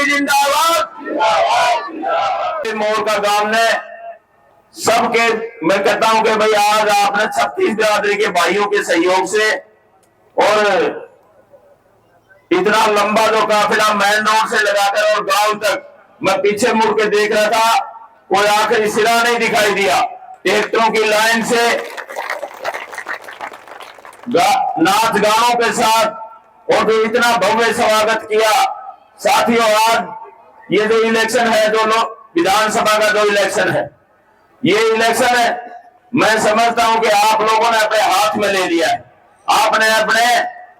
Party जिंदाबाद। मोर का गांव ने सबके, मैं कहता हूं कि भाई आज आपने 36 बिरादरी के भाइयों के सहयोग से और इतना लंबा जो काफिला मेन रोड से लगाकर और गांव तक, मैं पीछे मुड़ के देख रहा था, कोई आखिरी सिरा नहीं दिखाई दिया। ट्रैक्टरों की लाइन से नाच गानों के साथ और जो इतना भव्य स्वागत किया। साथियों, आज ये जो इलेक्शन है, जो विधानसभा का जो इलेक्शन है, ये इलेक्शन है, मैं समझता हूं कि आप लोगों ने अपने हाथ में ले लिया है। आपने अपने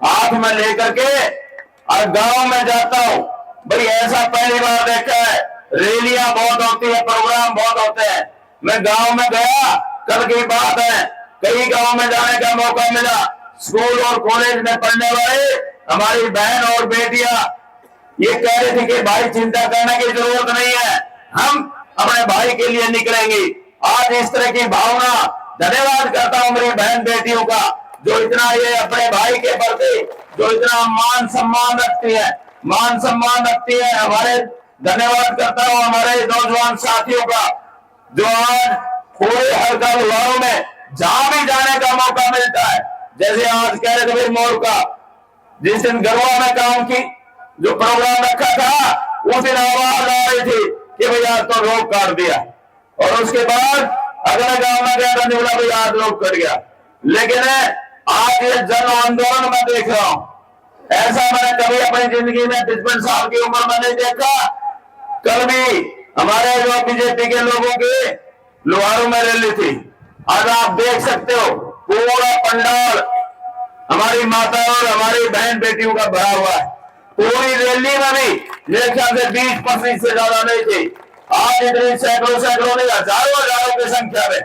हाथ में लेकर के और गांव में जाता हूं, भाई ऐसा पहली बार देखा है। रैलियां बहुत होती है, प्रोग्राम बहुत होते हैं। मैं गांव में गया, कल की बात है, कई गांव में जाने का मौका मिला। स्कूल और कॉलेज में पढ़ने वाले हमारी बहन और बेटियां ये कह रही थी कि भाई चिंता करने की जरूरत नहीं है, हम अपने भाई के लिए निकलेंगे। आज इस तरह की भावना, धन्यवाद करता हूं मेरी बहन बेटियों का, जो इतना ये अपने भाई के प्रति जो इतना मान सम्मान रखती है, मान सम्मान रखती है। हमारे धन्यवाद करता हूं हमारे नौजवान साथियों का, जो आज पूरे हल्का विभागों में जहां भी जाने का मौका मिलता है, जैसे आज कह रहे थे भाई मोर का जिस दिन गरवा में काम की जो प्रोग्राम रखा था, उस दिन आवाज आ रही थी कि भाई आज तो रोक काट दिया, और उसके बाद अगले गांव में गया तो बोला भाई आज रोक कट गया। लेकिन आज ये जन आंदोलन में देख रहा हूं, ऐसा मैंने कभी अपनी जिंदगी में 55 साल की उम्र में नहीं देखा। कल भी हमारे जो बीजेपी के लोगों की लोहारों में रैली थी, आज आप देख सकते हो पूरा पंडाल हमारी माता और हमारी बहन बेटियों का भरा हुआ है। पूरी रैली में भी मेरे ख्याल से 20% से ज्यादा नहीं थी। आज इतनी सैकड़ों नहीं, हजारों की संख्या में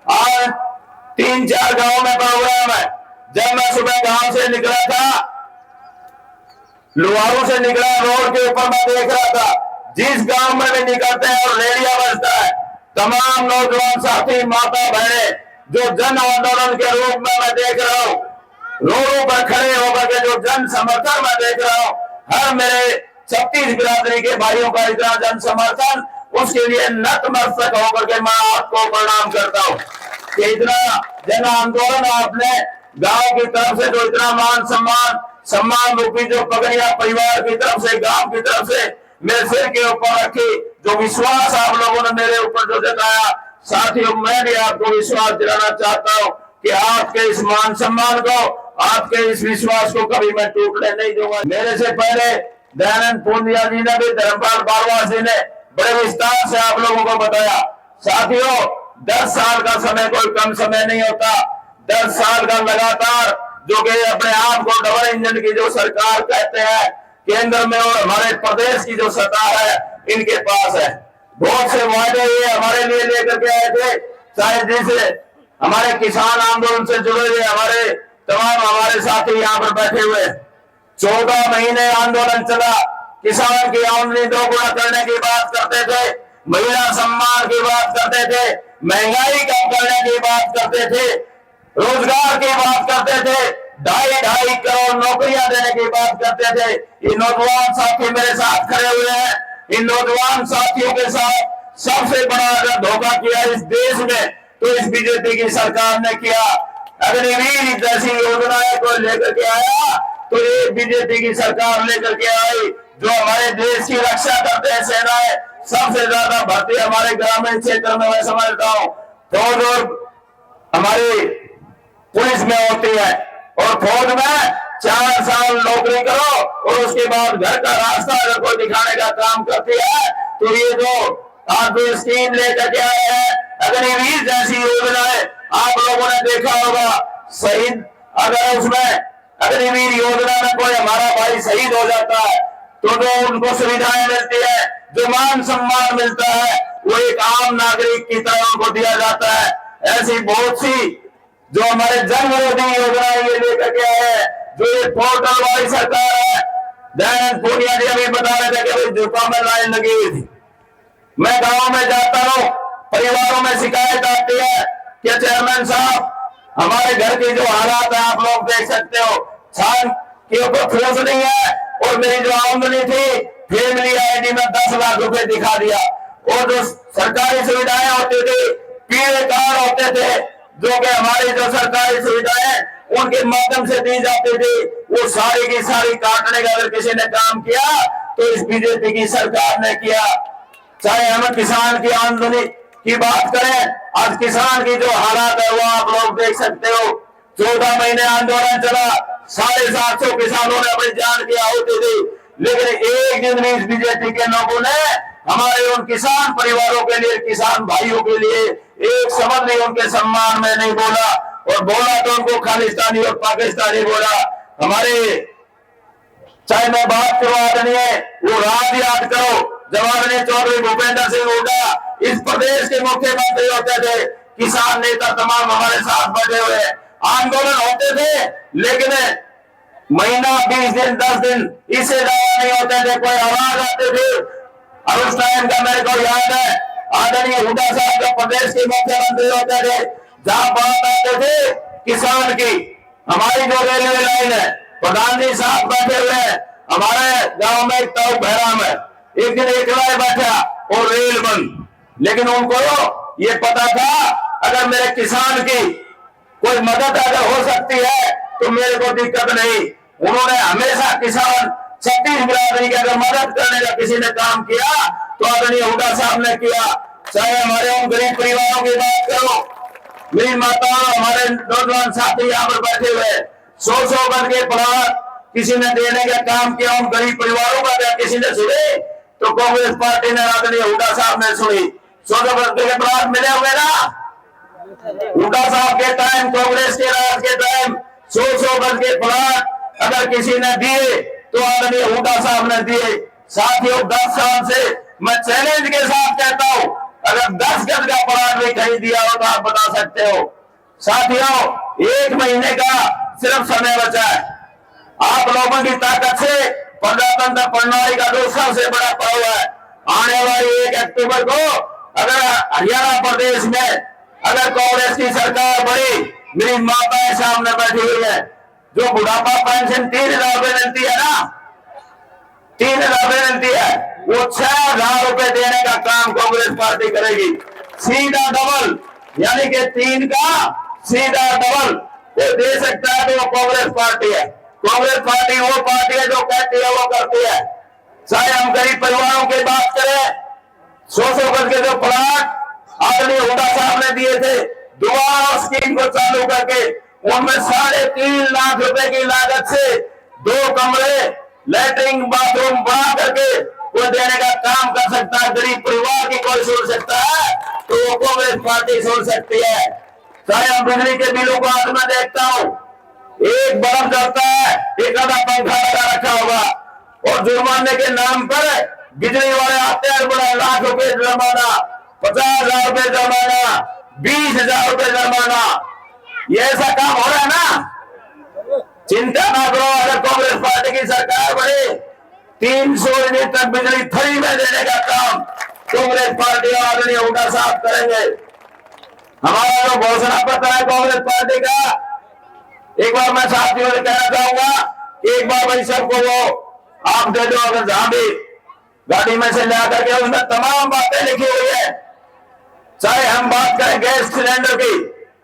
आज 3-4 गांव में प्रोग्राम है। जब मैं सुबह गांव से निकला था, लोहारों से निकला, रोड के ऊपर मैं देख रहा था, जिस गांव में भी निकलते हैं और रेडियो बजता है, तमाम नौजवान साथी, माता बहने जो जन आंदोलन के रूप में मैं देख रहा हूं, रोडों पर खड़े होकर के जो जन समर्थन मैं देख रहा हूं, हर मेरे 36 बिरादरी के भाइयों का इतना जन समर्थन, उसके लिए नतमस्तक होकर के मैं आपको प्रणाम करता हूं कि इतना जन आंदोलन आपने गांव की तरफ से जो इतना मान सम्मान रूपी जो पगड़ियां परिवार की तरफ से, गांव की तरफ से मेरे सिर के ऊपर रखी, जो विश्वास आप लोगों ने मेरे ऊपर जो जताया, साथियों मैं भी आपको विश्वास दिलाना चाहता हूं कि आपके इस मान सम्मान को, आपके इस विश्वास को कभी मैं टूटने नहीं दूंगा। मेरे से पहले दयानंद पूंजिया जी ने भी, धर्मपाल बारवास जी ने बड़े विस्तार से आप लोगों को बताया। साथियों, 10 साल का समय कोई कम समय नहीं होता। 10 साल का लगातार जो कि अपने आप को डबल इंजन की जो सरकार कहते हैं, केंद्र में और हमारे प्रदेश की जो सत्ता है इनके पास है। बहुत से वादे ये हमारे लिए लेकर के आए थे, चाहे जैसे हमारे किसान आंदोलन से जुड़े हुए हमारे तमाम हमारे साथी यहाँ पर बैठे हुए। 14 महीने आंदोलन चला, किसान की आमदनी दोगुना करने की बात करते थे, महिला सम्मान की बात करते थे, महंगाई कम करने की बात करते थे, रोजगार की बात करते थे, 2.5 करोड़ नौकरियां देने की बात करते थे। ये नौजवान साथी मेरे साथ खड़े हुए हैं। इन नौजवान साथियों के साथ सबसे बड़ा अगर धोखा किया इस देश में तो इस बीजेपी की सरकार ने किया। अग्निवीर जैसी योजनाएं को लेकर के आया तो ये बीजेपी की सरकार लेकर के आई, जो हमारे देश की रक्षा करते हैं सेनाएं, सबसे ज्यादा भर्ती हमारे ग्रामीण क्षेत्र में मैं समझता हूँ फौज और हमारी पुलिस में होती है, और फौज में 4 साल नौकरी करो और उसके बाद घर का रास्ता अगर कोई दिखाने का काम करती है तो ये जो आप स्कीम लेकर के आए हैं, अग्निवीर जैसी योजनाएं आप लोगों ने देखा होगा। शहीद अगर उसमें अग्निवीर योजना में कोई हमारा भाई शहीद हो जाता है तो जो उनको सुविधाएं मिलती है, जो मान सम्मान मिलता है, वो एक आम नागरिक की तरह उनको दिया जाता है। ऐसी बहुत सी जो हमारे जन विरोधी योजनाएं ये लेकर के आए हैं, जो ये पोर्टल वाली सरकार है। दयानंद पूनिया जी अभी बता रहे थे कि भाई जुपा में लाइन लगी हुई थी। मैं गांव में जाता हूं, परिवारों में शिकायत आती है कि चेयरमैन साहब हमारे घर की जो हालात है आप लोग देख सकते हो, छान की ऊपर ठोस नहीं है, और मेरी जो आमदनी थी फैमिली आईडी में 10 लाख रुपए दिखा दिया। और जो सरकारी सुविधाएं होती थी, पीले कार्ड होते थे, जो कि हमारी जो सरकारी सुविधाएं उनके माध्यम से दी जाती थी, वो सारी की सारी काटने का अगर किसी ने काम किया तो इस बीजेपी की सरकार ने किया। चाहे हम किसान की आमदनी की बात करें, आज किसान की जो हालात है वो आप लोग देख सकते हो। 14 महीने आंदोलन चला, 750 किसानों ने अपनी जान की आहुति दी, लेकिन एक दिन भी इस बीजेपी के लोगों ने हमारे उन किसान परिवारों के लिए, किसान भाइयों के लिए एक शब्द भी उनके सम्मान में नहीं बोला, और बोला तो उनको खालिस्तानी और पाकिस्तानी बोला। हमारे चाहे मैं बात करूं आदरणीय वो राज याद करो, जब आदरणीय चौधरी भूपेंद्र सिंह हुड्डा इस प्रदेश के मुख्यमंत्री होते थे, किसान नेता तमाम हमारे साथ बैठे हुए, आंदोलन होते थे, लेकिन महीना 20 दिन 10 दिन इससे ज्यादा नहीं होते थे, कोई आवाज आती थी। और उस टाइम का मेरे को याद है, आदरणीय हुड्डा साहब जब प्रदेश के मुख्यमंत्री होते थे, जहां बात आते थे किसान की, हमारी जो रेलवे लाइन है, प्रधान जी साहब बैठे हुए हैं, हमारे गांव में एक ताऊ बहराम है, एक दिन एकला बैठा और रेल बंद, लेकिन उनको ये पता था अगर मेरे किसान की कोई मदद अगर हो सकती है तो मेरे को दिक्कत नहीं। उन्होंने हमेशा किसान छत्तीस बिरादरी की अगर मदद करने का किसी ने काम किया तो आदरणीय हुड्डा साहब ने किया। चाहे हमारे उन गरीब परिवारों की बात करो, मेरी माताओं, हमारे नौजवान साथी यहाँ पर बैठे हुए, 100 गज के प्लाट किसी ने देने का काम किया उन गरीब परिवारों का, क्या किसी ने सुने? तो कांग्रेस पार्टी ने, आदरणीय हुड्डा साहब ने सुनी। 100 गज के प्लाट मिले हुए ना हुड्डा साहब के टाइम, कांग्रेस के राज के टाइम 100 गज के प्लाट अगर किसी ने दिए तो आदरणीय हुड्डा साहब ने दिए। साथियों, 10 साल से मैं चैलेंज के साथ कहता हूं, अगर 10 गज का प्लाट भी कहीं दिया हो तो आप बता सकते हो। साथियों, 1 महीने का सिर्फ समय बचा है। आप लोगों की ताकत से प्रजातंत्र प्रणाली का जो सबसे बड़ा पर्व है, आने वाली 1 अक्टूबर को अगर हरियाणा प्रदेश में अगर कांग्रेस की सरकार बड़ी, मेरी माताएं सामने बैठी हुई है, जो बुढ़ापा पेंशन 3,000 रुपए मिलती है ना, 3,000 रुपए मिलती है, वो 6,000 रुपए देने का काम कांग्रेस पार्टी करेगी। सीधा डबल, यानी कि 3 का सीधा डबल वो दे सकता है, तो वो कांग्रेस पार्टी है। कांग्रेस पार्टी वो पार्टी है जो कहती है वो करती है। चाहे हम गरीब परिवारों की बात करें, 100 गज के जो प्लाट आदरणीय हुड्डा साहब ने दिए थे, दोबारा स्कीम को चालू करके उनमें 3.5 लाख रुपए की लागत से 2 कमरे, लैट्रिन बाथरूम बना करके वो देने का काम कर सकता है। गरीब परिवार की कोई सुन सकता है तो वो कांग्रेस पार्टी सुन सकती है। चाहे हम बिजली के बिलों को आज मैं देखता हूँ, एक बल्ब जलता है, एक आधा पंखा लगा रखा होगा, और जुर्माने के नाम पर बिजली वाले आते हैं, बड़ा लाख रुपए जुर्माना, 50,000 रुपए जुर्माना, 20,000 रुपए जुर्माना। ये ऐसा काम हो रहा है ना? चिंता ना करो, अगर कांग्रेस पार्टी की सरकार बने, 300 यूनिट तक बिजली फ्री में देने का काम कांग्रेस पार्टी और आदरणीय हुड्डा साहब करेंगे। हमारा जो घोषणा पत्र है कांग्रेस पार्टी का, एक बार मैं साथियों से कहना चाहूंगा, एक बार भाई सबको वो आप दे दो, अगर जहां भी गाड़ी में से ला करके, उसमें तमाम बातें लिखी हुई है। चाहे हम बात करें गैस सिलेंडर की,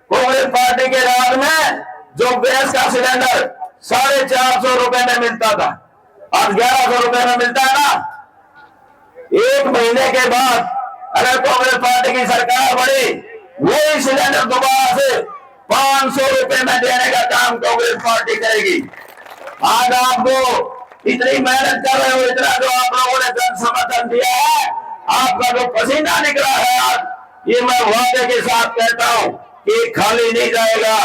कांग्रेस पार्टी के राज में जो गैस का सिलेंडर 450 रुपए में मिलता था, आज 1100 रुपए में मिलता है ना। 1 महीने के बाद अगर कांग्रेस पार्टी की सरकार बड़ी, वही सिलेंडर दोबारा से 500 रुपए में देने का काम कांग्रेस पार्टी करेगी। आज आपको इतनी मेहनत कर रहे हो, इतना जो आप लोगों ने जन समर्थन दिया है, आपका जो पसीना निकला है आज, ये मैं वादे के साथ कहता हूं कि खाली नहीं जाएगा।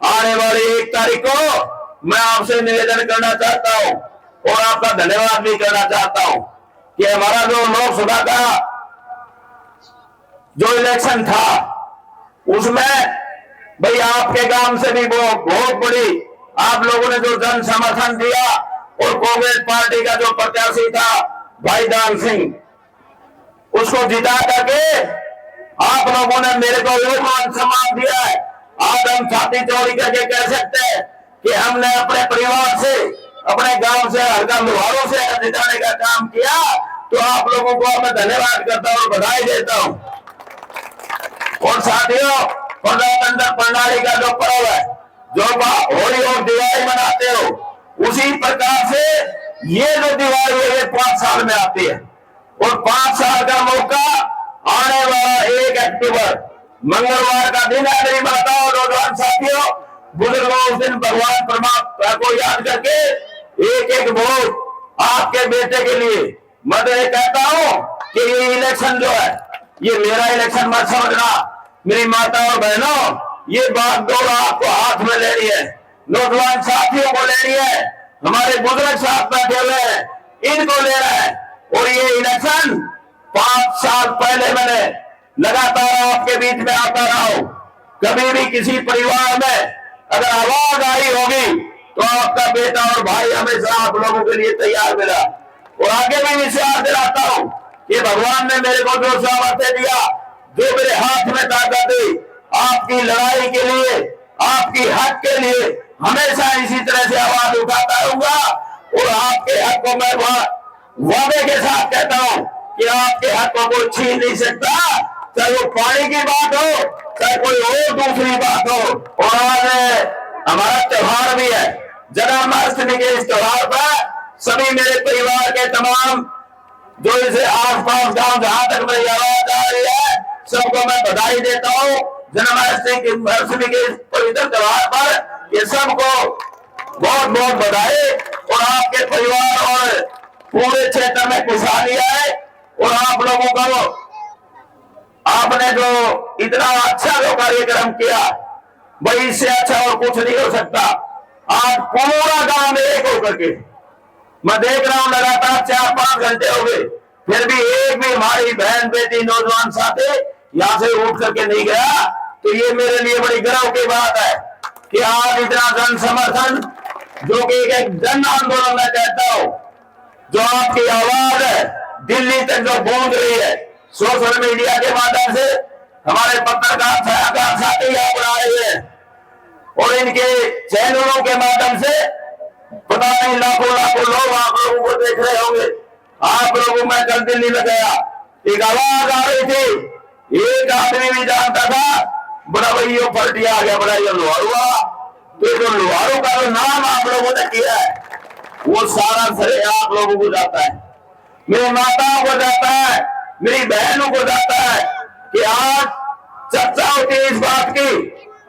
आने वाली 1 तारीख को मैं आपसे निवेदन करना चाहता हूं और आपका धन्यवाद भी करना चाहता हूं कि हमारा जो लोकसभा का जो इलेक्शन था, उसमें भाई आपके गांव से भी वो बहुत बड़ी आप लोगों ने जो जन समर्थन दिया, और कांग्रेस पार्टी का जो प्रत्याशी था भाई दान सिंह, उसको जिता करके आप लोगों ने मेरे को वो मान सम्मान दिया है। आज हम छाती चौड़ी करके कह सकते हैं कि हमने अपने परिवार से अपने गांव से हल्का लोहारों से जिताने का काम किया, तो आप लोगों को मैं धन्यवाद करता हूँ, बधाई देता हूँ। और साथियों, प्रजातंत्र प्रणाली का जो पर्व है, जो होली और दिवाली मनाते हो, उसी प्रकार से ये जो दिवाली है ये 5 साल में आती है। और 5 साल का मौका आने वाला 1 अक्टूबर मंगलवार का दिन है। मेरी माताओं और नौजवान साथियों, बुजुर्गों, उस दिन भगवान परमात्मा को याद करके एक एक वोट आपके बेटे के लिए। मैं तो ये कहता हूं कि ये इलेक्शन जो है ये मेरा इलेक्शन मत समझना मेरी माता और बहनों, ये बात दौड़ आपको हाथ में लेनी है, नौजवान साथियों को लेनी है, हमारे बुजुर्ग साथ बैठे हुए हैं इनको लेना है। और ये इलेक्शन 5 साल पहले मैंने लगातार आपके बीच में आता रहा हूं। कभी भी किसी परिवार में अगर आवाज आई होगी तो आपका बेटा और भाई हमेशा आप लोगों के लिए तैयार मिला। और आगे भी विश्वास दिलाता हूं कि भगवान ने मेरे को जो सामर्थ्य दिया, जो मेरे हाथ में ताकत दी, आपकी लड़ाई के लिए, आपकी हक के लिए हमेशा इसी तरह से आवाज उठाता रहूंगा। और आपके हक को मैं वादे के साथ कहता हूं कि आपके हक को कोई छीन नहीं सकता, चाहे वो पानी की बात हो, चाहे कोई और दूसरी बात हो। और आज हमारा त्योहार भी है, जन्माष्टमी के इस त्योहार पर सभी मेरे परिवार के तमाम जो इसे आसपास गांव जहां तक मेरी आवाज आ रही है, सबको मैं बधाई देता हूँ जन्माष्टमी के इस पवित्र त्योहार पर। ये सबको बहुत बहुत बधाई। और आपके परिवार और पूरे क्षेत्र में खुशहाली आए। और आप लोगों को आपने जो इतना अच्छा जो कार्यक्रम किया, भाई इससे अच्छा और कुछ नहीं हो सकता। आज पूरा गांव में एक होकर के मैं देख रहा हूं, लगातार 4-5 घंटे हो गए, फिर भी एक भी हमारी बहन बेटी नौजवान साथी यहां से उठ करके नहीं गया। तो ये मेरे लिए बड़ी गर्व की बात है कि आज इतना जन समर्थन, जो कि एक जन आंदोलन मैं कहता हूं, जो आपकी आवाज है दिल्ली तक जो पहुंच रही है, सोशल मीडिया के माध्यम से हमारे पत्रकार सलाहकार साथी यहाँ पर आ रहे हैं और इनके चैनलों के माध्यम से पता नहीं लाखों लाखों लोग आप लोगों को देख रहे होंगे। आप लोगों में कल दिल्ली में गया, एक आवाज आ रही थी, एक आदमी भी जानता था बड़ा भाई ये फर्टी आ गया, बड़ा ये लोहारुआ। तो जो लोहारू का जो नाम आप लोगों ने किया है वो सारा सरे आप लोगों को जाता है, मेरी माताओं को जाता है, मेरी बहनों को जाता है कि आज चर्चा होती है इस बात की,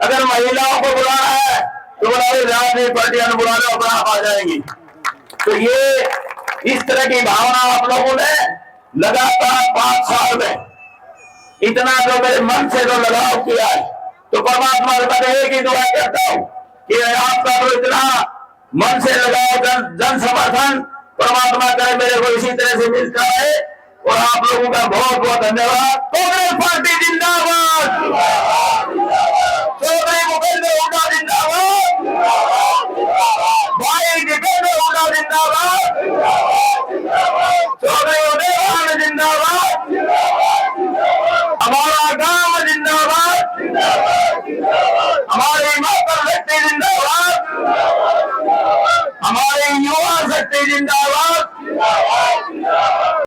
अगर महिलाओं को बुलाना है तो राजनीतिक पार्टियां बुला लो, अपना आप आ जाएंगी। तो ये इस तरह की भावना आप लोगों ने लगातार 5 साल में इतना जो मेरे मन से जो लगाव किया है, तो परमात्मा से एक ही दुआ करता हूं कि आपका तो इतना मन से लगाव जन समर्थन परमात्मा करे मेरे को इसी तरह से मिलता है। और आप लोगों का बहुत बहुत धन्यवाद। कांग्रेस पार्टी जिंदाबाद, चौधरी भूपेंद्र हुड्डा जिंदाबाद, भाई जितेंद्र हुड्डा जिंदाबाद, चौधरी उदय खान जिंदाबाद, हमारा गांव जिंदाबाद, हमारी मातृ शक्ति जिंदाबाद, हमारी युवा शक्ति जिंदाबाद।